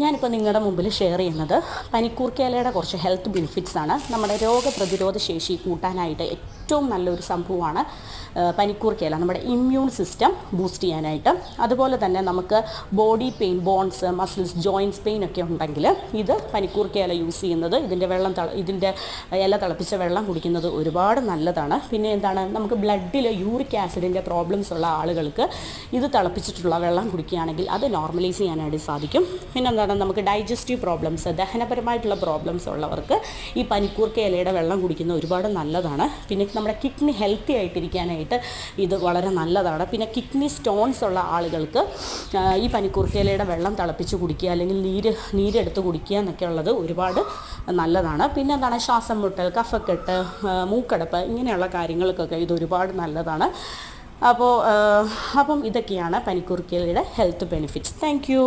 ഞാനിപ്പോൾ നിങ്ങളുടെ മുമ്പിൽ ഷെയർ ചെയ്യുന്നത് പനിക്കൂർക്കയിലയുടെ കുറച്ച് ഹെൽത്ത് ബെനിഫിറ്റ്സ് ആണ്. നമ്മുടെ രോഗപ്രതിരോധ ശേഷി കൂട്ടാനായിട്ട് ഏറ്റവും നല്ലൊരു സംഭവമാണ് പനിക്കൂർക്കയില. നമ്മുടെ ഇമ്മ്യൂൺ സിസ്റ്റം ബൂസ്റ്റ് ചെയ്യാനായിട്ട്, അതുപോലെ തന്നെ നമുക്ക് body pain, bones, muscles, joints pain ഒക്കെ ഉണ്ടെങ്കിൽ ഇത് പനിക്കൂർക്കയില യൂസ് ചെയ്യുന്നത്, ഇതിൻ്റെ ഇല തിളപ്പിച്ച വെള്ളം കുടിക്കുന്നത് ഒരുപാട് നല്ലതാണ്. പിന്നെ എന്താണ്, നമുക്ക് ബ്ലഡിൽ യൂറിക് ആസിഡിൻ്റെ പ്രോബ്ലംസ് ഉള്ള ആളുകൾക്ക് ഇത് തിളപ്പിച്ചിട്ടുള്ള വെള്ളം കുടിക്കുകയാണെങ്കിൽ അത് നോർമലൈസ് ചെയ്യാനായിട്ട് സാധിക്കും. പിന്നെ എന്താണ്, നമുക്ക് ഡൈജസ്റ്റീവ് പ്രോബ്ലംസ്, ദഹനപരമായിട്ടുള്ള പ്രോബ്ലംസ് ഉള്ളവർക്ക് ഈ പനിക്കൂർക്ക ഇലയുടെ വെള്ളം കുടിക്കുന്നത് ഒരുപാട് നല്ലതാണ്. പിന്നെ നമ്മുടെ കിഡ്നി ഹെൽത്തി ആയിട്ടിരിക്കാനായിട്ട് ഇത് വളരെ നല്ലതാണ്. പിന്നെ കിഡ്നി സ്റ്റോൺസ് ഉള്ള ആളുകൾക്ക് ഈ പനിക്കൂർക്ക ഇലയുടെ വെള്ളം തിളപ്പിച്ച് കുടിക്കുക, അല്ലെങ്കിൽ നീരെടുത്ത് കുടിക്കുക എന്നൊക്കെ ഉള്ളത് ഒരുപാട് നല്ലതാണ്. പിന്നെ എന്താണ്, ശ്വാസം മുട്ടൽ, കഫക്കെട്ട്, മൂക്കടപ്പ് ഇങ്ങനെയുള്ള കാര്യങ്ങൾക്കൊക്കെ ഇത് ഒരുപാട് നല്ലതാണ്. അപ്പം ഇതൊക്കെയാണ് പനിക്കൂർക്കയിലയുടെ ഹെൽത്ത് ബെനിഫിറ്റ്സ്. Thank you.